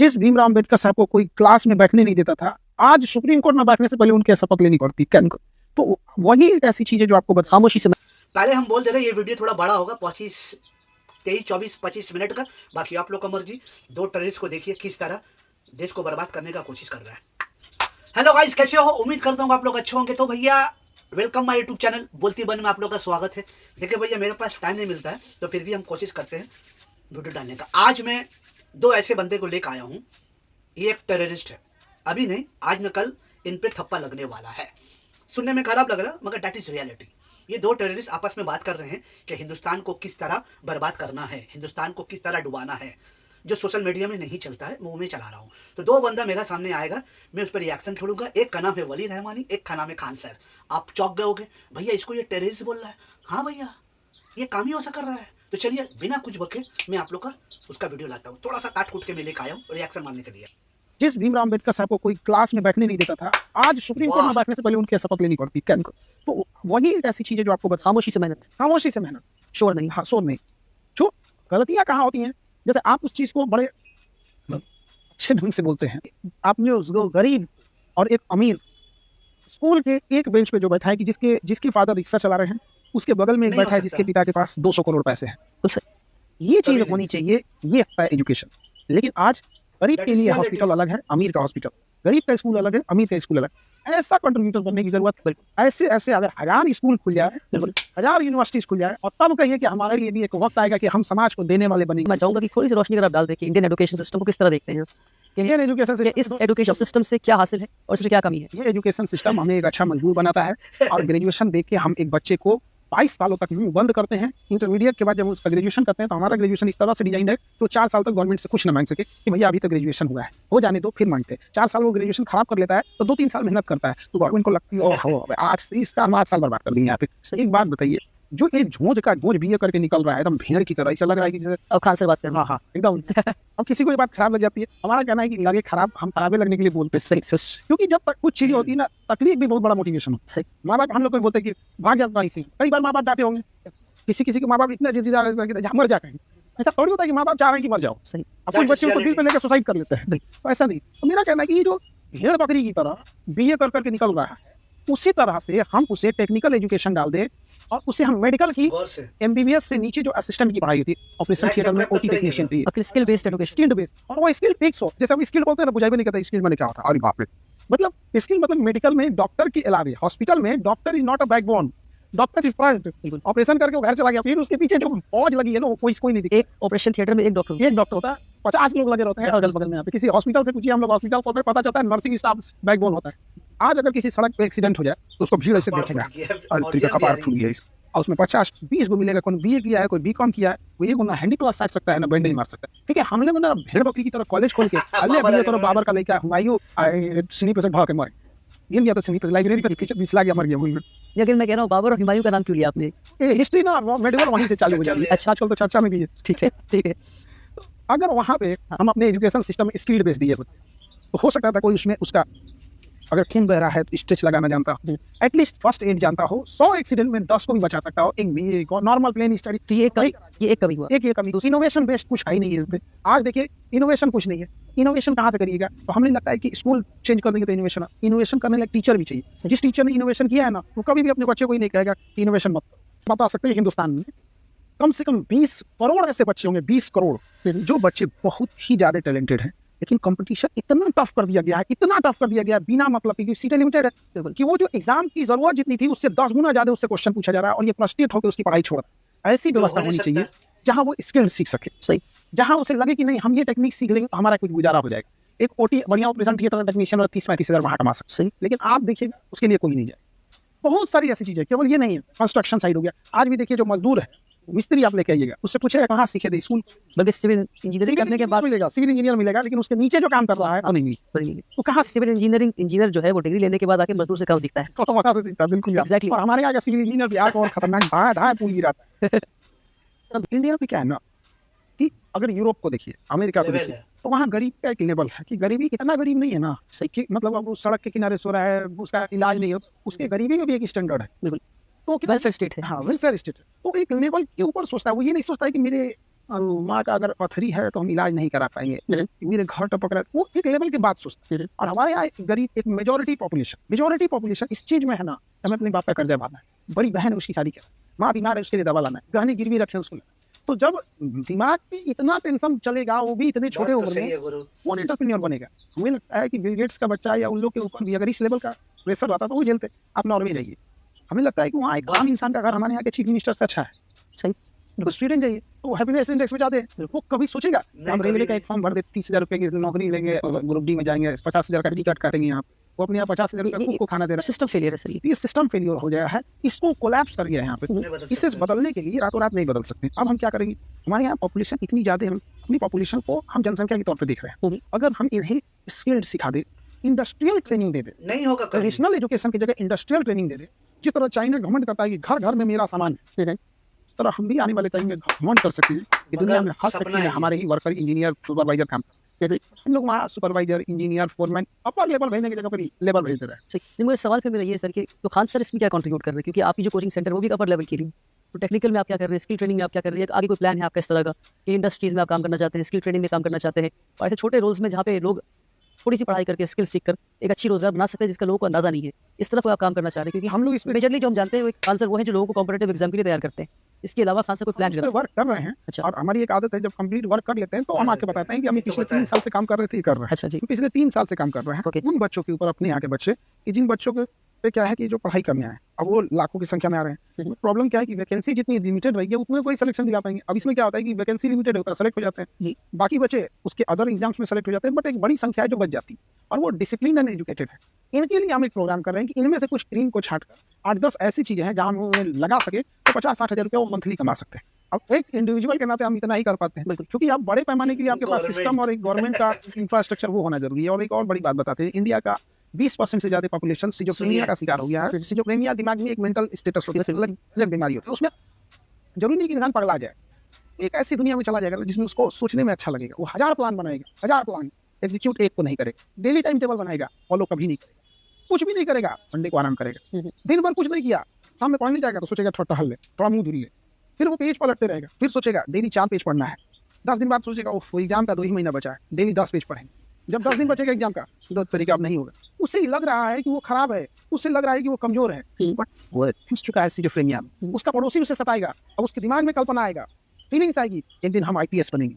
जिस भीमराव अम्बेडकर साहब को कोई क्लास में बैठने नहीं देता था, आज सुप्रीम कोर्ट में बैठने से पहले उनके शपथ लेनी पड़ती है। तो वही एक ऐसी चीज है जो आपको खामोशी से पहले हम बोल दे रहे हैं ये वीडियो थोड़ा बड़ा होगा, 23-24-25 मिनट का। बाकी आप लोग का मर्जी। दो टेररिस्ट को देखिए किस तरह देश को बर्बाद करने का कोशिश कर रहा है। हेलो गाइस, कैसे हो? उम्मीद करता हूँ आप लोग अच्छे होंगे। तो भैया वेलकम माय यूट्यूब चैनल बोलती बन में आप लोग का स्वागत है। देखिए भैया, मेरे पास टाइम नहीं मिलता है, तो फिर भी हम कोशिश करते हैं वीडियो डालने का। आज मैं दो ऐसे बंदे को लेकर आया हूँ। ये एक टेररिस्ट है, अभी नहीं आज में कल इन पे थप्पा लगने वाला है। सुनने में खराब लग रहा मगर दैट इज रियलिटी। ये दो टेररिस्ट आपस में बात कर रहे हैं कि हिंदुस्तान को किस तरह बर्बाद करना है, हिंदुस्तान को किस तरह डुबाना है। जो सोशल मीडिया में नहीं चलता है मुंह में चला रहा हूँ। तो दो बंदा मेरा सामने आएगा, मैं उस पर रिएक्शन छोड़ूंगा। एक का नाम है वली रहमानी, एक का नाम है खान सर। आप चौंक गए होगे, भैया इसको ये टेररिस्ट बोल रहा है। हाँ भैया, ये काम ही ऐसा कर रहा है। तो चलिए बिना कुछ बके मैं आप लोग का उसका वीडियो लाता हूँ। थोड़ा सा काट कूट के मैं लेकर आया हूँ रिएक्शन मारने के लिए। जिस भीमराव अम्बेडकर साहब को कोई क्लास में बैठने नहीं देता था, आज सुप्रीम कोर्ट में बैठने से पहले उनके शपथ लेनी पड़ती है। तो वही एक ऐसी चीज है जो आपको खामोशी से मेहनत शोर नहीं, हाँ शोर नहीं। जो गलतियां कहाँ होती हैं, जैसे आप उस चीज को बड़े अच्छे ढंग से बोलते हैं। आपने उस गरीब और एक अमीर स्कूल के एक बेंच पे जो बैठा है कि जिसके फादर रिक्शा चला रहे हैं, उसके बगल में एक बैठा है जिसके पिता के पास 200 करोड़ पैसे हैं। तो ये चीज होनी चाहिए, ये है एजुकेशन। लेकिन आज गरीब के लिए हॉस्पिटल अलग है, अमीर का हॉस्पिटल, गरीब का स्कूल अलग है, अमीर का स्कूल अलग। ऐसा कंट्रीब्यूटर बनने की जरूरत। ऐसे अगर 1000 स्कूल खुल जाए, 1000 यूनिवर्सिटीज खुल जाए, और तब कहिए कि हमारे लिए भी एक वक्त आएगा कि हम समाज को देने वाले बनेंगे। मैं चाहूंगा कि थोड़ी सी रोशनी अगर आप डाल दें कि इंडियन एजुकेशन सिस्टम को किस तरह देखते हैं, इंडियन एजुकेशन से इस एजुकेशन सिस्टम से क्या हासिल है और इसमें क्या कमी है। ये एजुकेशन सिस्टम हमें एक अच्छा मजबूर बनाता है। और ग्रेजुएशन देख के हम एक बच्चे को 22 सालों तक मुंह बंद करते हैं। इंटरमीडिएट के बाद जब उसका ग्रेजुएशन करते हैं तो हमारा ग्रेजुएशन इस तरह से डिजाइन है तो 4 साल तक गवर्नमेंट से कुछ न मांग सके कि भैया अभी तो ग्रेजुएशन हुआ है, हो जाने दो, फिर मांगते हैं। 4 साल वो ग्रेजुएशन खराब कर लेता है तो 2-3 साल मेहनत करता है तो गवर्नमेंट को लगती है 8 साल बर्बाद कर दिए यहाँ पे। एक बात बताइए, जो एक झोंझ बीए करके निकल रहा है एकदम भेड़ की तरह, ऐसा लग रहा है कि जैसे अब खान से बात करना। हाँ एकदम। अब किसी को ये बात खराब लग जाती है, हमारा कहना है कि लगे खराब, हम खराबे लगने के लिए बोलते हैं। क्योंकि जब तक कुछ चीजें होती है ना, तकलीफ भी बहुत बड़ा मोटिवेशन होता है। माँ बाप हम लोग को बोलते हैं कि भाग जाता इसी, कई बार माँ बाप डांटे होंगे। किसी के माँ बाप इतना जिद्दी मर जा कहीं, ऐसा थोड़ी होता है कि माँ बाप चाह रहे हैं कि मर जाओ। सही, अपने बच्चे को दिल पे लेकर सुसाइड कर लेते हैं, तो ऐसा नहीं। तो मेरा कहना है कि ये जो भेड़ बकरी की तरह बीए कर करके निकल रहा है, उसी तरह से हम उसे टेक्निकल एजुकेशन डाल दें और उसे हम मेडिकल की एमबीबीएस से नीचे जो असिस्टेंट की पढ़ाई होती है, ऑपरेशन थिएटर में ओटी टेक्नीशियन थी, skill based education, skill based, और वो स्किल फिक्स हो। जैसे हम स्किल बोलते हैं ना, बुझाई भी नहीं कहता स्किल मैंने क्या होता है। अरे बाप रे, मतलब स्किल मतलब मेडिकल में डॉक्टर के अलावा हॉस्पिटल में doctor is not a backbone, doctor is front. Operation करके वो घर चला गया, फिर उसके पीछे जो फौज लगी है ना, वो कोई नहीं दिखता। एक ऑपरेशन थिएटर में एक डॉक्टर होता है, 50 लोग लगे रहते हैं अगल बगल में। यहाँ पे किसी हॉस्पिटल से पूछिए, हम लोग हॉस्पिटल को पता चलता है नर्सिंग स्टाफ बैकबोन होता है। आज अगर किसी सड़क पे एक्सीडेंट हो जाए तो उसको भीड़ ऐसे देखेगा, कपार फूट गया, और उसमें 50-20 को मिलेगा। कोई बीए किया है, कोई बीकॉम किया है, कोई एक ना हैंडी क्लास साट सकता है ना बैंडेज मार सकता है। ठीक है, हमने ना भेड़ बकरी की तरह कॉलेज खोल के अल्लाह बीए करो, बाबर का लेकर हुमायूं सीनी पे से भाग के मरे, गिर गया तो सीनी पे लाइब्रेरी का पीछे बिसला गया, मर गया वहीं। लेकिन मैं कह रहा हूँ बाबर और हुमायूं का नाम क्यों लिया आपने? हिस्ट्री ना मेडिकल वहीं से चालू हो जाएगी। अच्छा, आजकल तो चर्चा में भी है। ठीक है। तो अगर वहाँ पे हम अपने एजुकेशन सिस्टम में स्किल बेस दिए होते तो हो सकता था कोई उसमें उसका अगर खून बह रहा है तो स्टिच लगाना जानता हो, एटलीस्ट फर्स्ट एड जानता हो, 100 एक्सीडेंट में 10 को भी बचा सकता हो। एक बीए को नॉर्मल प्लेन स्टडी। तो ये एक कमी हुआ, एक ये कमी। दूसरी इनोवेशन बेस्ड कुछ है ही नहीं है इसमें। आज देखिए इनोवेशन कुछ नहीं है, इनोवेशन कहाँ से करिएगा? तो हमें लगता है कि स्कूल चेंज कर देंगे तो इनोवेशन करने लगे टीचर भी चाहिए। जिस टीचर ने इनोवेशन किया है ना, वो कभी भी अपने बच्चे को ही नहीं कहेगा कि इनोवेशन मत। बता सकते हैं हिंदुस्तान में कम से कम 20 करोड़ ऐसे बच्चे होंगे, 20 करोड़, जो बच्चे बहुत ही ज्यादा टैलेंटेड हैं, लेकिन कंपटीशन इतना टफ कर दिया गया है, बिना मतलब की सीटें लिमिटेड है कि वो जो एग्जाम की जरूरत जितनी थी उससे 10 गुना ज्यादा उससे क्वेश्चन पूछा जा रहा है, और ये फ्रस्ट्रेट होकर उसकी पढ़ाई छोड़। ऐसी व्यवस्था होनी चाहिए जहां वो स्किल सीख सके। सही, जहां उसे लगे कि नहीं हम ये टेक्निक सीख लेंगे तो हमारा कुछ गुजारा हो जाएगा। एक ओटी बढ़िया ऑपरेशन थिएटर टेक्नीशियन और 30-35 हज़ार वहां कमा सकते। सही, लेकिन आप देखिएगा उसके लिए कोई नहीं जाए। बहुत सारी ऐसी चीजें, केवल ये नहीं है। कंस्ट्रक्शन साइड हो गया, आज भी देखिए जो मजदूर है, मिस्त्री आप लेके आइएगा, उससे पूछेगा कहाँ सीखे थे स्कूल, बल्कि सिविल इंजीनियरिंग करने के बाद मिलेगा, सिविल इंजीनियर मिलेगा, लेकिन उसके नीचे जो काम कर रहा है वो नहीं मिलेगा। तो कहाँ सिविल इंजीनियर जो है वो डिग्री लेने के बाद आके मजदूर से काम सीखता है। तो वहाँ से सीखता है, बिल्कुल एग्जैक्टली। और हमारे यहाँ सिविल इंजीनियर भी आग और खतरनाक धाए पूल गिराता है। इंडिया में क्या है ना कि अगर यूरोप को देखिए, अमेरिका को देखिए, तो वहाँ गरीब का एक लेवल है कि गरीबी इतना गरीब नहीं है ना, सही मतलब अब सड़क के किनारे सो रहा है, उसका इलाज नहीं हो, उसके गरीबी में भी एक स्टैंडर्ड है। बिल्कुल, तो वेलफेयर स्टेट है। हाँ, वेलफेयर स्टेट है। तो एक लेवल के ऊपर सोचता है, वो ये नहीं सोचता है कि मेरे माँ का अगर पथरी है तो हम इलाज नहीं करा पाएंगे, मेरे घर टपक रहा है, वो एक लेवल की बात सोचते हैं। और हमारे यहाँ एक गरीब, एक मेजोरिटी पॉपुलेशन इस चीज में है ना, हमें अपने बाप का कर्जा भरना है, बड़ी बहन है उसकी शादी कर, माँ बीमार है उसके लिए दवा लाना है, गहने गिरवी रखे उसको। तो जब दिमाग पे इतना टेंशन चलेगा, वो भी इतने छोटे उम्र में, वो एंटरप्रेन्योर बनेगा। हमें लगता है कि बिल गेट्स का बच्चा या उन लोग के ऊपर भी अगर इस लेवल का प्रेशर आता तो वो झेलते। आप नॉर्वे जाइए, हमें लगता है कि वहाँ एक आम इंसान का घर हमारे यहाँ के चीफ मिनिस्टर से अच्छा है। सही। स्वीडन जाइए तो हैप्पीनेस इंडेक्स में जाते हैं, वो कभी सोचेगा हम रेलवे का एक फॉर्म भर दे, 30,000 रुपये की नौकरी लेंगे, ग्रुप डी में जाएंगे, 50,000 का टिकट काटेंगे यहाँ, वो अपने यहाँ 50,000 रुपये को खाना दे रहा है। सिस्टम फेलियर है सर। ये सिस्टम फेलियर हो गया है, इसको कोलैप्स कर गया है यहाँ पे। इसे बदलने के लिए रातों रात नहीं बदल सकते। अब हम क्या करेंगे, हमारे यहाँ पॉपुलेशन इतनी ज्यादा है, हम अपनी पॉपुलेशन को हम जनसंख्या के तौर पर देख रहे हैं। अगर हम इन्हें स्किल्ड सिखा दे, इंडस्ट्रियल ट्रेनिंग दे दे, नहीं होगा कभी। ट्रेडिशनल एजुकेशन की जगह इंडस्ट्रियल ट्रेनिंग दे दे, जिस तरह चाइना घमंड करता है कि घर घर में मेरा सामान है, इस तरह हम भी आने वाले टाइम में घमंड कर सकते हैं कि दुनिया में हर फैक्ट्री में हमारे ही वर्कर, इंजीनियर, सुपरवाइजर काम करते हैं। हम लोग वहाँ supervisor, engineer, foreman upper level भेजने की जगह पर लेवल भेजते रहे। नहीं, मेरा सवाल फिर मेरा ये है सर कि तो खान सर इसमें क्या कंट्रीब्यूट कर रहे हैं, क्योंकि आपकी जो कोचिंग सेंटर वो भी अपर लेवल की रही, तो टेक्निकल में आप क्या कर रहे हैं, स्किल ट्रेनिंग में आप क्या कर रहे हैं, आगे कोई प्लान है आपका इस तरह का कि इंडस्ट्रीज में आप काम करना चाहते हैं, स्किल ट्रेनिंग में काम करना चाहते हैं, और ऐसे छोटे रोल्स में जहाँ पे लोग थोड़ी सी पढ़ाई करके स्किल सीख कर एक अच्छी रोजगार बना सकते हैं जिसका लोगों को अंदाजा नहीं है, इस तरह कोई आप काम करना चाह रहे हैं? क्योंकि हम लोग इसमें मेजरली जो हम जानते हैं वो खान सर वो हैं जो लोगों को कॉम्पिटेटिव एग्जाम के लिए तैयार करते हैं, इसके अलावा खान सर कोई प्लान वर्क कर रहे हैं। अच्छा। और हमारी एक आदत है, जब कंप्लीट वर्क कर लेते हैं तो हम आके बताते हैं कि हम पिछले 3 साल से काम कर रहे थे, कर रहे हैं। अच्छा जी। पिछले 3 साल से काम कर रहे हैं Okay. उन बच्चों के ऊपर, अपने यहाँ के बच्चे कि जिन बच्चों के पे क्या है कि जो पढ़ाई करने आए, अब वो लाखों की संख्या में आ रहे हैं। प्रॉब्लम क्या है कि वैकेंसी जितनी लिमिटेड रहेगी उतने कोई सिलेक्शन दिला पाएंगे। अब इसमें क्या होता है कि वैकेंसी लिमिटेड होता है, सेलेक्ट हो जाते हैं, बाकी बच्चे उसके अदर एग्जाम्स में सेलेक्ट हो जाते हैं, बट एक बड़ी संख्या है जो बच जाती है और वो डिसिप्लिन एंड एजुकेटेड है। इनके लिए हम एक प्रोग्राम कर रहे हैं कि इनमें से कुछ स्क्रीन को छांटकर 8-10 ऐसी चीजें हैं जहां हम उन्हें लगा सके तो 50-60 हज़ार रुपया वो मंथली कमा सकते हैं। अब एक इंडिविजुअल के नाते हम इतना ही कर पाते हैं, बिल्कुल, क्योंकि आप बड़े पैमाने के लिए आपके पास सिस्टम और एक गवर्नमेंट का इंफ्रास्ट्रक्चर वो होना जरूरी है। और एक और बड़ी बात बताते हैं, इंडिया का 20% से ज्यादा पॉपुलेशन सिजोफ्रेनिया का शिकार हो गया है। सिजोफ्रेनिया दिमाग में एक मेंटल स्टेटस होती है, अलग बीमारी होती है। उसमें जरूरी नहीं कि इंसान पगला जाए, एक ऐसी दुनिया में चला जाएगा जिसमें उसको सोचने में अच्छा लगेगा। वो 1000 प्लान बनाएगा, 1000 प्लान एग्जीक्यूट एक को नहीं करेगा, डेली टाइम टेबल बनाएगा, फॉलो कभी नहीं करेगा, कुछ भी नहीं करेगा, संडे को आराम करेगा, दिन भर कुछ नहीं किया, शाम में पढ़ने जाएगा तो सोचेगा थोड़ा टहल ले, थोड़ा मुंह धुल ले, फिर वो पेज पलटते रहेगा, फिर सोचेगा डेली 4 पेज पढ़ना है। 10 दिन बाद सोचेगा वो एग्जाम का 2 ही महीना बचा है, डेली 10 पेज पढ़ेंगे। जब 10 दिन बचेगा एग्जाम का तो तरीका अब नहीं होगा। उससे लग रहा है कि वो खराब है, उससे लग रहा है कि वो कमजोर है, बट वो फंस चुका है सिजोफ्रेनिया में। उसका पड़ोसी उसे सताएगा, अब उसके दिमाग में कल्पना आएगा, फीलिंग्स आएगी, एक दिन हम IPS बनेंगे,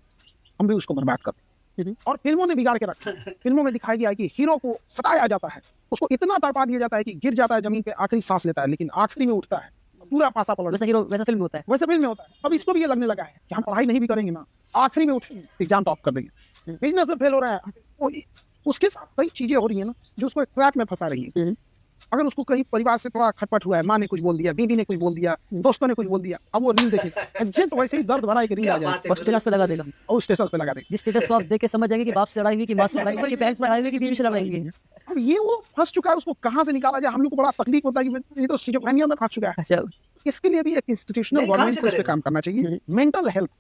हम भी उसको बर्बाद करते हैं। और फिल्मों ने बिगाड़ के रखा है। फिल्मों में दिखाई गया है कि हीरो को सताया जाता है, उसको इतना तड़पा दिया जाता है कि गिर जाता है जमीन पे, आखिरी सांस लेता है, लेकिन आखिरी में उठता है, पूरा पासा पलट। वैसा हीरो वैसा फिल्म होता है, वैसे फिल्म में होता है। अब इसको भी ये लगने लगा है कि हम पढ़ाई नहीं भी करेंगे ना, आखिरी में उठेंगे, एग्जाम टॉप कर देंगे। बिजनेस में फेल हो रहा है, उसके साथ कई चीजें हो रही है ना जो उसको ट्रैप में फंसा रही है। अगर उसको कहीं परिवार से थोड़ा खटपट हुआ है, माँ ने कुछ बोल दिया, बीवी ने कुछ बोल दिया, दोस्तों ने कुछ बोल दिया, अब वो रील देखे एग्जैक्ट वैसे ही दर्द भरा एक रील आ जाए और स्टेटस पे लगा देगा, और स्टेटस पे लगा देगा। जिस स्टेटस को आप देख के समझ जाएंगे कि बाप से लड़ाई हुई, कि माँ से लड़ाई हुई, कि बहन से लड़ाई हुई, कि बीवी से लड़ाई हुई। अब ये वो फंस चुका है, उसको कहाँ से निकाला जाए, हम लोग को बड़ा तकलीफ होता है कि ये तो सिजोफ्रेनिया में फंस चुका है। अच्छा, इसके लिए भी एक इंस्टीट्यूशनल गवर्नमेंट को इस पे काम करना चाहिए। मेंटल हेल्थ,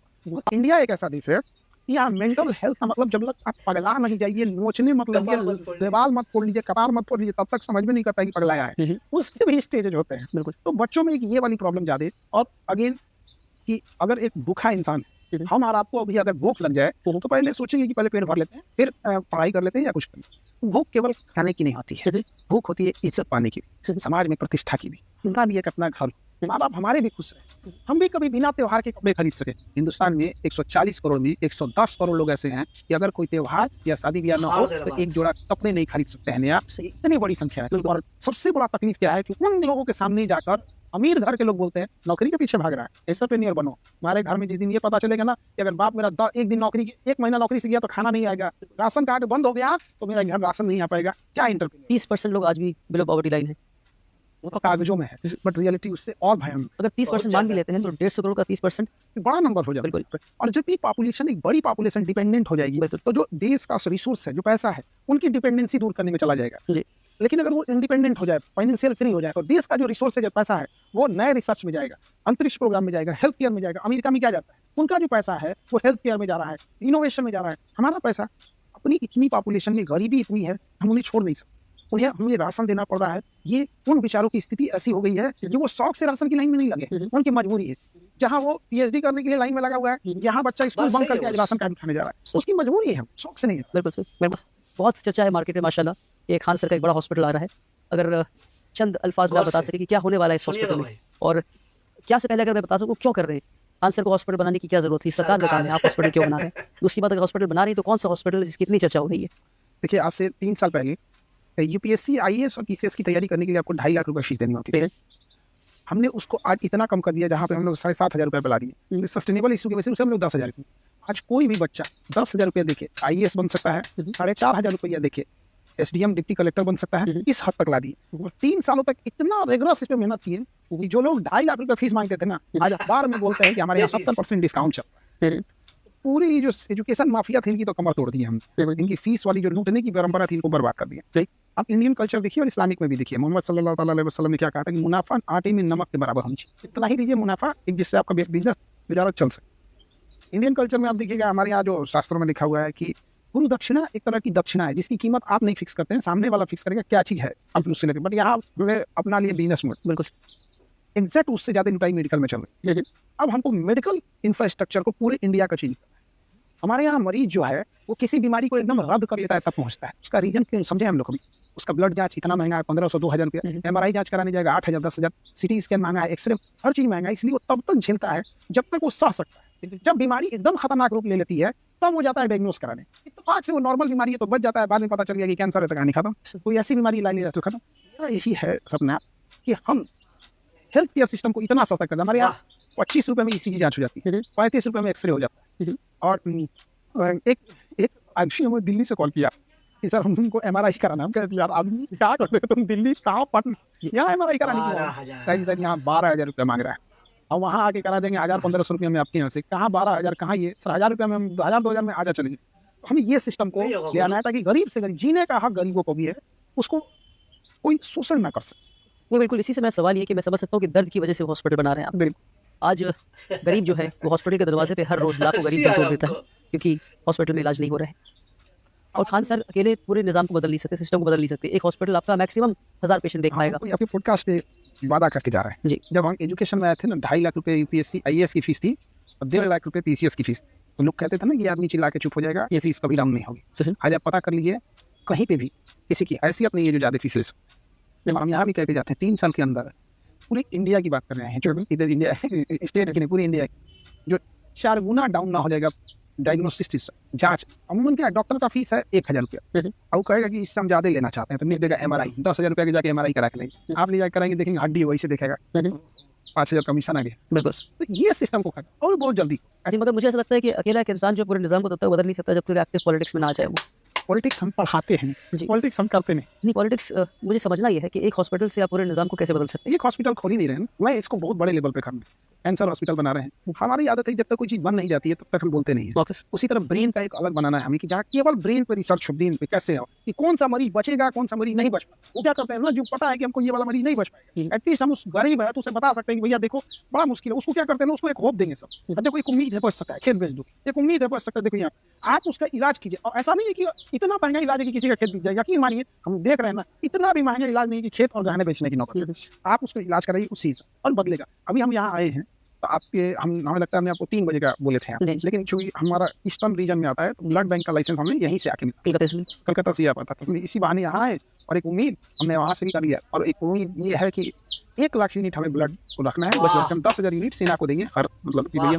इंडिया एक ऐसा देश है यहाँ मेंटल हेल्थ का मतलब जब तक आप पगला नहीं जाइए, नोचने मतलब देवाल मत फोड़ लीजिए, कपार मत फोड़ लीजिए, तब तक समझ में नहीं करता कि पगलाया है। उसके भी स्टेजेज होते हैं, बिल्कुल। तो बच्चों में एक ये वाली प्रॉब्लम ज्यादा है। और अगेन कि अगर एक भूखा इंसान, हम और आपको अभी अगर भूख लग जाए तो पहले सोचेंगे कि पहले पेट भर लेते हैं, फिर पढ़ाई कर लेते हैं या कुछ करते हैं। भूख केवल खाने की नहीं होती है, भूख होती है इज्जत पाने की, समाज में प्रतिष्ठा की भी। उनका भी एक अपना घर, माँ बाप हमारे भी खुश रहे, हम भी कभी बिना त्योहार के कपड़े खरीद सके। हिंदुस्तान में 140 करोड़ में 110 करोड़ लोग ऐसे हैं कि अगर कोई त्योहार या शादी ब्याह न हो तो एक जोड़ा कपड़े नहीं खरीद सकते हैं। आप से इतनी बड़ी संख्या है। और सबसे बड़ा तकलीफ क्या है कि उन लोगों के सामने जाकर अमीर घर के लोग बोलते हैं नौकरी के पीछे भाग रहा है, एंटरप्रेन्योर बनो। हमारे घर में जिस दिन ये पता चलेगा ना कि अगर बाप मेरा एक दिन नौकरी, 1 महीना नौकरी से गया तो खाना नहीं आएगा, राशन कार्ड बंद हो गया तो मेरा घर राशन नहीं आ पाएगा, क्या एंटरप्रेन्योर। 30% लोग आज भी बिलो पॉवर्टी लाइन है, वो तो कागजों में है, बट रियलिटी उससे और भयानक। अगर 30% मान भी लेते हैं तो 150 करोड़ का 30% बड़ा नंबर हो जाएगा। और जब भी पॉपुलेशन, एक बड़ी पॉपुलेशन डिपेंडेंट हो जाएगी तो जो देश का रिसोर्स है, जो पैसा है, उनकी डिपेंडेंसी दूर करने में चला जाएगा। लेकिन अगर वो इंडिपेंडेंट हो जाए, फाइनेंशियल फ्री हो जाए, तो देश का जो रिसोर्स है, जो पैसा है, वो नए रिसर्च में जाएगा, अंतरिक्ष प्रोग्राम में जाएगा, हेल्थ केयर में जाएगा। अमेरिका में क्या जाता है, उनका जो पैसा है वो हेल्थ केयर में जा रहा है, इनोवेशन में जा रहा है। हमारा पैसा अपनी इतनी पॉपुलेशन में, गरीबी इतनी है, हम उन्हें छोड़ नहीं सकते, उन्हें हमें राशन देना पड़ रहा है। ये उन बेचारों की स्थिति ऐसी हो गई है कि वो शौक से राशन की लाइन में नहीं लगे, उनकी मजबूरी है। जहाँ वो पीएचडी करने के लिए लाइन में लगा हुआ है, यहाँ बच्चा स्कूल बस बंक सही है करके आज वो। राशन कार्ड खाने जा रहा है, उसकी मजबूरी है, हम शौक से नहीं जा रहा। बिल्कुल सर, बिल्कुल। बहुत चर्चा है मार्केट में माशाल्लाह कि खान सर का एक बड़ा हॉस्पिटल आ रहा है। अगर चंद अल्फाज में आप गौर बता से। सकें कि क्या होने वाला है इस सुनिएगा हॉस्पिटल में, भाई। और क्या से पहले अगर मैं बता सकूं क्यों कर रहे हैं खान सर को हॉस्पिटल बनाने की क्या जरूरत थी, सरकार का काम है, आप हॉस्पिटल क्यों बना रहे हैं। दूसरी बात, अगर हॉस्पिटल बना रही है तो कौन सा हॉस्पिटल है जिसकी इतनी चर्चा हो रही है। देखिए, आज से 3 साल पहले यूपीएससी, आईएएस और पीसीएस की तैयारी करने के लिए आपको 2.5 लाख रुपए फीस देनी होती थी। हमने उसको आज इतना कम कर दिया, जहाँ पे हम लोग 7,500 रुपये बुला दिए। सस्टेनेबल इशू की वजह से उसे हम लोग 10,000 रुपये। आज कोई भी बच्चा 10,000 रुपये देके आईएएस बन सकता है, 4,500 रुपया देके एसडीएम डिप्टी कलेक्टर बन सकता है, इस हद तक ला दिए। और 3 सालों तक इतना रेगुलस इस पे मेहनत की है कि जो लोग 2.5 लाख रुपये फीस मांगते थे ना, आज अखबार में बोलते हैं कि हमारे यहाँ 70% डिस्काउंट चल रहा है। पूरी जो एजुकेशन माफिया थी, इनकी तो कमर तोड़ दी है हमने। इनकी फीस वाली जो लूटने की परंपरा थी, इनको बर्बाद कर दिया। आप इंडियन कल्चर देखिए और इस्लामिक में भी देखिए, मोहम्मद सल्लल्लाहु अलैहि वसल्लम ने क्या कहा था कि मुनाफा आटे में नमक के बराबर होनी चाहिए। इतना ही दीजिए मुनाफा, जिससे आपका बिजनेस तिजारत चल सके। इंडियन कल्चर में आप देखिएगा, हमारे यहाँ जो शास्त्रों में लिखा हुआ है कि गुरु दक्षिणा एक तरह की दक्षिणा है, जिसकी कीमत आप नहीं फिक्स करते हैं, सामने वाला फिक्स करेगा क्या चीज है, आप उससे लेते। बट यहाँ अपना लिए बिजनेस मोड, बिल्कुल एग्जैक्ट उससे ज्यादा लुटाई मेडिकल में चल रही है। अब हमको मेडिकल इंफ्रास्ट्रक्चर को पूरे इंडिया का चेंज करना है। हमारे यहाँ मरीज जो है वो किसी बीमारी को एकदम रद्द कर लेता है तब पहुंचता है। उसका रीजन क्यों समझे हम लोग कभी? उसका ब्लड जांच इतना महंगा है, 1,500 2,000 रुपया। एमआरआई जांच कराने जाएगा 8,000 10,000। सिटी स्कैन महंगा है, एक्सरे, हर चीज महंगा है। इसलिए वो तब तक झेलता है जब तक वो सह सकता है। जब बीमारी एकदम खतरनाक रूप ले लेती है तब वो जाता है डायग्नोस कराने। इत्तेफाक से वो नॉर्मल बीमारी है तो बच जाता है, बाद में पता चल गया कि कैंसर है तो कहानी खत्म। कोई ऐसी बीमारी ला लिया तो खत्म। मेरा यही है सपना कि हम हेल्थ केयर सिस्टम को इतना सस्ता कर दें। हमारे यहाँ 25 रुपए में ईसीजी जांच हो जाती है, 35 रुपए में एक्सरे हो जाता है। और एक आदमी ने दिल्ली से कॉल किया कि सर हमको एमआरआई कराना। हम कहते यार आदमी क्या करते हो तुम, दिल्ली कहाँ पटना, यहाँ एमआरआई कराने की 12,000। सर यहाँ 12,000 रुपये मांग रहा है, और वहाँ आके करा देंगे 1,000-1,500 रुपये में आपके यहाँ से। कहाँ 12,000, कहाँ ये सर 1,000 रुपये में हम 1,000-2,000 में आजा चलेंगे। तो हमें ये सिस्टम को ले आना है ताकि गरीब से गरीब जीने का हक गरीबों को भी है, उसको कोई शोषण ना कर सके। वो बिल्कुल। इसी से मेरा सवाल ये कि मैं समझ सकता हूँ कि दर्द की वजह से हॉस्पिटल बना रहे हैं आप। बिल्कुल। आज गरीब जो है वो हॉस्पिटल के दरवाजे पे हर रोज लाखों गरीब दम तोड़ देता है क्योंकि हॉस्पिटल में इलाज नहीं हो रहा है। और खान सर अकेले पूरे निजाम को बदल नहीं सकते, सिस्टम को बदल नहीं सकते। एक हॉस्पिटल आपका मैक्सिमम 1000 पेशेंट देख पाएगा। कोई आपके पॉडकास्ट पे वादा करके जा रहे हैं जी। जब हम एजुकेशन में आए थे ना, 2.5 लाख रुपए यूपीएससी आईएएस की फीस थी और 1.5 लाख रुपए पीसीएस की फीस। तो लोग कहते थे ना कि आदमी चिल्ला के चुप हो जाएगा, ये फीस कभी डाउन नहीं होगी। आज आप पता कर लीजिए, कहीं पे भी किसी की हैसियत नहीं है जो ज्यादा फीस ले सकते। हम यहाँ भी कहते जाते हैं 3 साल के अंदर पूरी इंडिया की बात कर रहे हैं, जो इधर इंडिया स्टेट की नहीं, पूरी इंडिया की, जो 4 गुना डाउन ना हो जाएगा डायग्नोसिस जांच। अमूमन क्या डॉक्टर का फीस है 1,000 रुपया, और कहेगा कि इससे हम ज्यादा लेना चाहते हैं तो नहीं देगा एमआरआई 10,000 रुपया के जाके एमआरआई करा के लेंगे। आप ले जाकर कराएंगे, देखेंगे हड्डी वही से देखेगा, 5,000 कमीशन आ गया। बिल्कुल। तो ये सिस्टम को खत्म और बहुत जल्दी। जी, मगर मुझे ऐसा लगता है कि अकेला एक इंसान जो पूरे निजाम को तब तक बदल नहीं सकता जब तक एक्टिव पॉलिटिक्स में ना आ जाए। वो पॉलिटिक्स हम पढ़ाते हैं, जी। पॉलिटिक्स हम करते नहीं। नहीं, पॉलिटिक्स मुझे समझना ये है कि एक हॉस्पिटल से आप पूरे निजाम को कैसे बदल सकते हैं। एक हॉस्पिटल खोल ही नहीं रहे हैं, मैं इसको बहुत बड़े लेवल पे करना है। कैंसर हॉस्पिटल बना रहे हैं। हमारी आदत है जब तक कोई चीज बन नहीं जाती है तब तक हम बोलते नहीं है। ओके। उसी तरह ब्रेन का एक अलग बनाना है हमें कि जहाँ केवल ब्रेन पे रिसर्च हो, ब्रेन पे कैसे हो कि कौन सा मरीज बचेगा, कौन सा मरीज नहीं बच पाएगा। वो क्या करते हैं ना, जो पता है कि हमको ये वाला मरीज नहीं बच पाएगा, एटलीस्ट हम उस गरीब है तो उसे बता सकते हैं कि भैया देखो बड़ा मुश्किल है। उसको क्या करते हैं ना, उसको एक होप देंगे सब, देखो एक उम्मीद है बच सकता है, खेत बेच दो, एक उम्मीद है बच सकता है, देखो यहाँ आप उसका इलाज कीजिए। और ऐसा नहीं है कि इतना महंगा इलाज है कि किसी का खेत बिक जाएगा। यकीन मानिए हम देख रहे हैं ना, इतना भी महंगा इलाज नहीं कि खेत और गहने बेचने की नौबत है। आप उसका इलाज कराइए उसी से और बदलेगा। अभी हम यहाँ आए हैं तो आपके हमें लगता है हमने आपको 3 बजे का बोले थे यहाँ, लेकिन चूंकि हमारा ईस्टर्न रीजन में आता है तो ब्लड बैंक का लाइसेंस हमें यहीं से आके मिला, कलकत्ता से आ पाता। तो इसी बहाने यहाँ आए और एक उम्मीद हमने वहाँ से भी कर लिया। और एक उम्मीद ये है कि 1 लाख यूनिट हमें ब्लड को रखना है। बस वैसे हम 10,000 यूनिट सेना को देंगे हर, मतलब कि भैया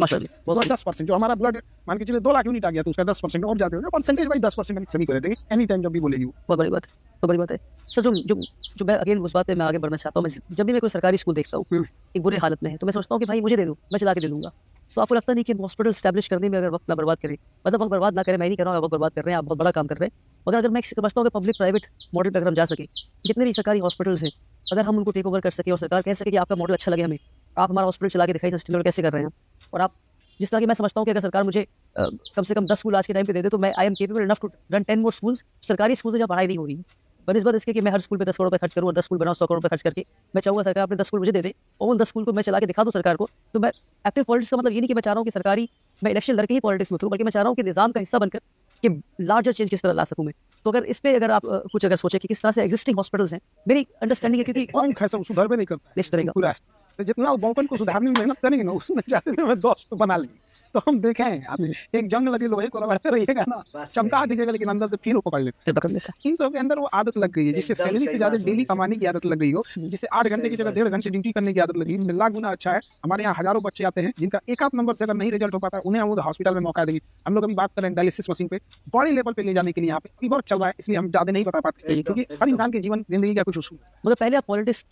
10% जो हमारा ब्लड मान के चलिए 2 लाख यूनिट आ गया तो उसका 10% और जाते होगा, परसेंटेज वाइज 10% हम सभी को दे देंगे एनी टाइम जब भी बोलेगी वो। बहुत बड़ी बात है, तो बड़ी बात है सर। जो मैं अगेन उस बात पे मैं आगे बढ़ना चाहता हूँ। मैं जब भी मैं कोई सरकारी स्कूल देखता हूँ एक बुरे हालत में है तो मैं सोचता हूँ कि भाई मुझे दे दो, मैं चला के दे दूंगा। तो आपको लगता नहीं कि हॉस्पिटल स्टैब्लिश करने में अगर वक्त ना बर्बाद करें, मतलब वक्त बर्बाद ना करें, मैं नहीं कर रहा हूँ वक्त बर्बाद कर रहे हैं, आप बहुत बड़ा काम कर रहे हैं। मगर अगर मैं समझता हूँ कि पब्लिक प्राइवेट मॉडल पर अगर हम जा सके, जितने भी सरकारी हॉस्पिटल्स हैं अगर हम उनको टेक ओवर कर सके और सरकार कह सके कि आपका मॉडल अच्छा लगे हमें, आप हमारा हॉस्पिटल चला के दिखाई सस्टेनेबल कैसे कर रहे हैं। और आप जिस तरह की मैं समझता हूँ कि अगर सरकार मुझे कम से कम 10 स्कूल आज के टाइम पे दे दे तो मैं I am capable enough to run 10 more schools. सरकारी स्कूल में जहाँ पढ़ाई नहीं हो रही है, बनस्बत इसके कि मैं हर स्कूल पे 10 करोड़ रुपए खर्च करूँ और 10 स्कूल बनाऊँ 100 करोड़ रुपए खर्च करके, मैं चाहूँगा सरकार अपने 10 स्कूल मुझे दे दे और उन 10 स्कूल को मैं चला के दिखा दूँ सरकार को। तो मैं एक्टिव पॉलिटिक्स का मतलब ये नहीं कि मैं चाह रहा हूँ कि सरकारी मैं इलेक्शन लड़के ही पॉलिटिक्स में उतरूँ, बल्कि मैं चाह रहा हूँ कि निजाम का हिस्सा बनकर कि लार्जर चेंज किस तरह ला सकूं मैं। तो अगर इस पे अगर आप कुछ अगर सोचे कि किस तरह से एग्जिस्टिंग हॉस्पिटल्स हैं, मेरी अंडरस्टैंडिंग है क्योंकि बैंक है सब सुधर भी नहीं करता है लिस्ट करेगा पूरा। तो जितना वो बैंकन को सुधारने में मेहनत करेंगे ना, उसने जाते में दोस्त बना लेंगे। तो हम देखें आप एक जंग लगे लोहे को रगड़ते रहिएगा ना, बस चमका सही। दीजिएगा लेकिन अंदर से फिर वो पकड़ लेते फिर पकड़ लेता है। इन सब के अंदर वो आदत लग गई है, जिससे एकदम सैलरी सही से ज्यादा बात डेली बोली, कमाने की आदत लग गई हो, जिससे 8 घंटे की सही जगह बात। 1.5 घंटे ड्यूटी करने की आदत लगी, लाख गुना अच्छा है। हमारे यहाँ हजारों बच्चे आते हैं जिनका एक आध नंबर से अगर नहीं रिजल्ट हो पाता है, उन्हें हम हॉस्पिटल में मौका देंगे। हम लोग अभी बात करें डायलिसिस मशीन पे, बड़ी लेवल पे ले जाने के लिए यहाँ पे वर्क चल रहा है, इसलिए हम ज्यादा नहीं बता पाते एकदम, क्योंकि हर एकदम। इंसान के जीवन जिंदगी का कुछ उसूल है। मतलब पहले आप पॉलिटिक्स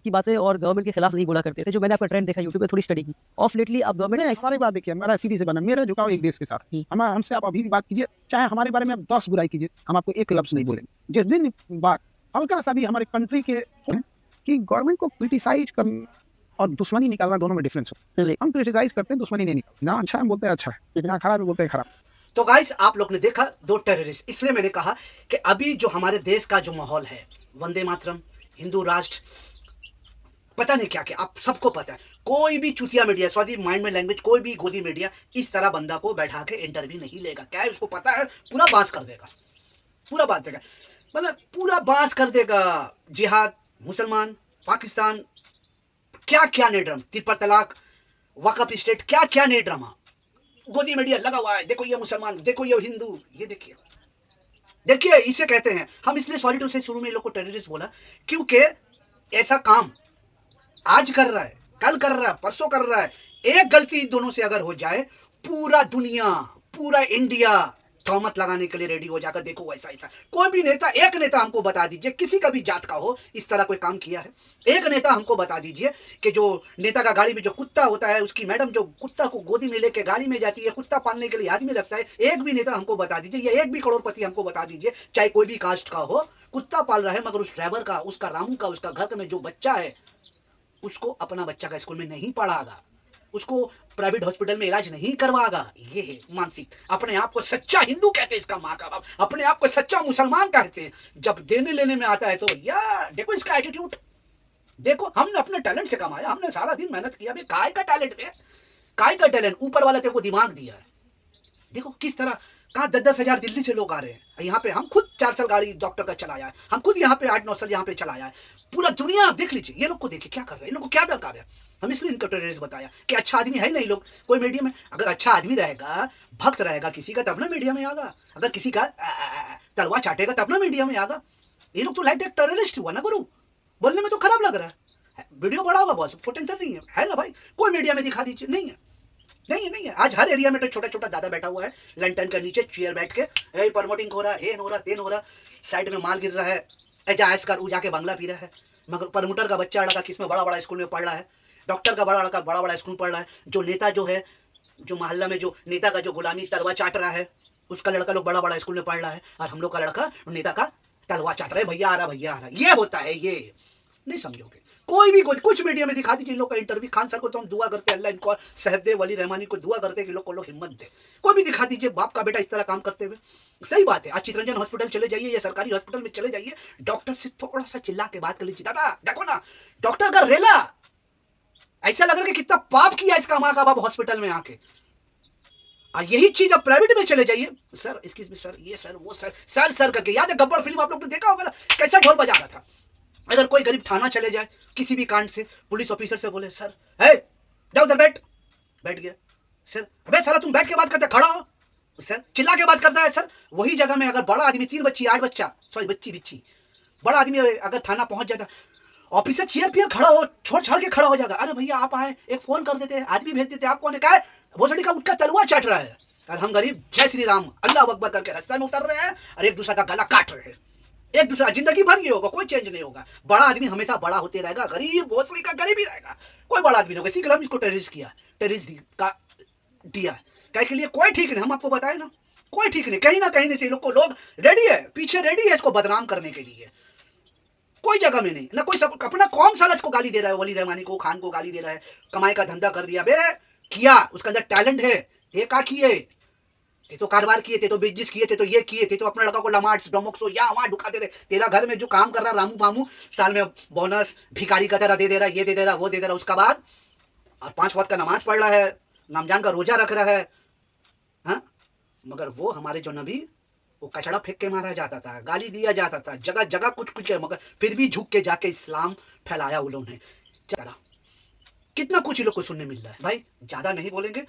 की बातें और गवर्नमेंट के खिलाफ नहीं बोला करते थे, जो मैंने आपका ट्रेंड देखा यूट्यूब पे, थोड़ी स्टडी की। ऑफ लेटली आप गवर्नमेंट मैंने सारी बात देखी है, मेरा सीधी से बना, मेरा झुकाव एक देश के साथ। हमसे आप अभी भी बात कीजिए, चाहे हमारे बारे में आप 10 बुराई कीजिए, हम आपको एक लफ्ज नहीं बोलेंगे। जिस दिन बात हल्का सा भी हमारे कंट्री के कि गवर्नमेंट को क्रिटिसाइज करना और दुश्मनी निकालना, दोनों में डिफरेंस हो। हम क्रिटिसाइज करते हैं, दुश्मनी नहीं निकालते। ना अच्छा है बोलते हैं अच्छा है, ना खराब है बोलते हैं खराब। तो गाइस आप लोग ने देखा दो टेररिस्ट। इसलिए मैंने कहा कि अभी जो हमारे देश का जो माहौल है, वंदे मातरम, हिंदू राष्ट्र, पता नहीं क्या क्या, आप सबको पता है। कोई भी चुतिया मीडिया, सॉरी माइंड में लैंग्वेज, कोई भी गोदी मीडिया इस तरह बंदा को बैठा के इंटरव्यू नहीं लेगा। क्या है उसको पता है, पूरा बांस कर देगा, पूरा बात देगा, मतलब पूरा बांस कर देगा। जिहाद, मुसलमान, पाकिस्तान, क्या क्या नहीं ड्रामा, तिरपल तलाक, वकफ स्टेट, क्या क्या नहीं ड्रामा गोदी मीडिया लगा हुआ है। देखो ये मुसलमान, देखो ये हिंदू, ये देखिए देखिए, इसे कहते हैं हम। इसलिए सॉरी टू से शुरू में लोग को टेररिस्ट बोला, क्योंकि ऐसा काम आज कर रहा है, कल कर रहा है, परसों कर रहा है। एक गलती दोनों से अगर हो जाए, पूरा दुनिया, पूरा इंडिया तहमत लगाने के लिए रेडी हो जाकर। देखो ऐसा ऐसा कोई भी नेता, एक नेता हमको बता दीजिए, किसी का भी जात का हो, इस तरह कोई काम किया है। एक नेता हमको बता दीजिए कि जो नेता का गाड़ी में जो कुत्ता होता है, उसकी मैडम जो कुत्ता को गोदी में लेके गाड़ी में जाती है, कुत्ता पालने के लिए आदमी रखता है। एक भी नेता हमको बता दीजिए, या एक भी करोड़पति हमको बता दीजिए, चाहे कोई भी कास्ट का हो, कुत्ता पाल रहा है मगर उस ड्राइवर का, उसका रामू का, उसका घर में जो बच्चा है, उसको अपना बच्चा का स्कूल में नहीं पढ़ागा, उसको प्राइवेट हॉस्पिटल में इलाज नहीं करवाएगा। ये है मानसिक। अपने आप को सच्चा हिंदू कहते हैं, इसका माँ का बाप अपने आप को सच्चा मुसलमान कहते हैं। जब देने लेने में आता है तो भैया देखो इसका एटीट्यूड, देखो हमने अपने टैलेंट से कमाया, हमने सारा दिन मेहनत किया। काय का टैलेंट पे, काय का टैलेंट, ऊपर वाला तेरे को दिमाग दिया है। देखो किस तरह, कहा 10-10 हजार दिल्ली से लोग आ रहे हैं यहाँ पे। हम खुद 4 साल गाड़ी डॉक्टर का चलाया है, हम खुद यहाँ पे 8-9 साल यहाँ पे चलाया है। पूरा दुनिया देख लीजिए, ये लोग को देखिए क्या कर रहे हैं, इन लोग को क्या दरकार है। हम इसलिए इनको टेररिस्ट बताया कि अच्छा आदमी है नहीं। लोग कोई मीडिया में अगर अच्छा आदमी रहेगा, भक्त रहेगा किसी का, तब ना मीडिया में आगा। अगर किसी का तलवा चाटेगा तब ना मीडिया में आगा। ये लोग तो लाइट एक टेररिस्ट हुआ ना गुरु, बोलने में तो खराब लग रहा है। वीडियो बड़ा होगा बॉस, पोटेंशियल नहीं है ना भाई, कोई मीडिया में दिखा दीजिए, नहीं है, नहीं है। आज हर एरिया में तो छोटा छोटा दादा बैठा हुआ है लैंटर्न के नीचे चेयर बैठ के, ए प्रमोटिंग हो रहा है, हे हो रहा, तेन हो रहा, साइड में माल गिर रहा है, एजायज कर जाके बंगला पी रहा है। मगर प्रमोटर का बच्चा लड़का किसमें बड़ा बड़ा स्कूल में पढ़ रहा है, डॉक्टर का बड़ा लड़का बड़ा बड़ा स्कूल पढ़ रहा है। जो नेता जो है, जो मोहल्ला में जो नेता का जो गुलामी तलवा चाट रहा है, उसका लड़का लोग बड़ा बड़ा स्कूल में पढ़ रहा है, और हम लोग का लड़का नेता का तलवा चाट रहा है, भैया आ रहा, भैया आ रहा। ये होता है, ये नहीं समझोगे। कोई भी कुछ मीडिया में दिखा दीजिए इन लोग का इंटरव्यू। खान सर को तो हम दुआ करते हैं, अल्लाह इनको सेहत दे, वली रहमानी को दुआ करते हैं कि लोग को लोग हिम्मत दे। कोई भी दिखा दीजिए बाप का बेटा इस तरह काम करते हुए। सही बात है, आज चितरंजन हॉस्पिटल चले जाइए या सरकारी हॉस्पिटल में चले जाइए, डॉक्टर से थोड़ा सा चिल्ला के बात कर लीजिए, दादा देखो ना डॉक्टर का रेला, ऐसा लग रहा है कि कितना पाप किया इसका माँ का बाप हॉस्पिटल में आके। और यही चीज अब प्राइवेट में चले जाइए, सर इसकी सर, ये सर, वो सर, सर सर करके। याद है गब्बर फिल्म आप लोग ने देखा होगा ना, कैसा ढोल बजा रहा था। अगर कोई गरीब थाना चले जाए किसी भी कांड से, पुलिस ऑफिसर से बोले सर है जाओ उधर बैठ गया, सर अबे साला तुम बैठ के बात करता, खड़ा हो, सर चिल्ला के बात करता है। सर वही जगह में अगर बड़ा आदमी, 3 बच्ची 8 बच्चा, सॉरी बच्ची बड़ा आदमी अगर थाना पहुंच जाता, ऑफिसर चेयर पे खड़ा हो, छोड़ छाड़ के खड़ा हो जाएगा, अरे भैया आप आए, एक फोन कर देते, आदमी भेज देते, आपको ने कहा भोसड़ी का उठका तलवा चाट रहा है, और हम गरीब जय श्री राम अल्लाह अकबर करके रास्ते में उतर रहे हैं और एक दूसरे का गला काट रहे हैं। एक दूसरा जिंदगी भर ये होगा, कोई चेंज नहीं होगा। बड़ा आदमी हमेशा बड़ा होते रहेगा, गरीब भोसड़ी का गरीब ही रहेगा, कोई बड़ा आदमी नहीं होगा। इसी के लिए हम इसको टेररिस्ट किया, टेररिस्ट का दिया क्या के लिए, कोई ठीक नहीं। हम आपको बताए ना, कोई ठीक नहीं। कहीं ना कहीं से लोग को लोग रेडी है, पीछे रेडी है इसको बदनाम करने के लिए। कोई जगह में नहीं ना, कोई सब अपना कौन सा इसको गाली दे रहा है, वली रहमानी को, खान को गाली दे रहा है, कमाई का धंधा कर दिया बे, किया उसके अंदर टैलेंट है, ये का किए ते तो कारोबार किए, ते तो बिजनेस किए, ते तो ये किए, ते तो अपने लड़का को लमार्ट्स डोमोक्सो या वहां ढुका दे रहे। तेरा घर में जो काम कर रहा रामू मामू, साल में बोनस भिखारी का तरह दे दे रहा, ये दे दे रहा, वो दे दे रहा, उसका बाद और 5 वक्त का नमाज पढ़ रहा है, रमजान का रोजा रख रहा है, हाँ? मगर वो हमारे जो नबी वो कचड़ा फेंक के मारा जाता था, गाली दिया जाता था, जगह जगह कुछ कुछ, मगर फिर भी झुक के जाके इस्लाम फैलाया उन लोगों ने। चला कितना कुछ ही लोग को सुनने मिल रहा है। भाई ज्यादा नहीं बोलेंगे,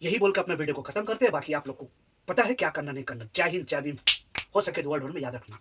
यही बोल के अपना वीडियो को खत्म करते हैं। बाकी आप लोग को पता है क्या करना नहीं करना। जय हिंद, जय भीम। हो सके तो वर्ल्ड में याद रखना।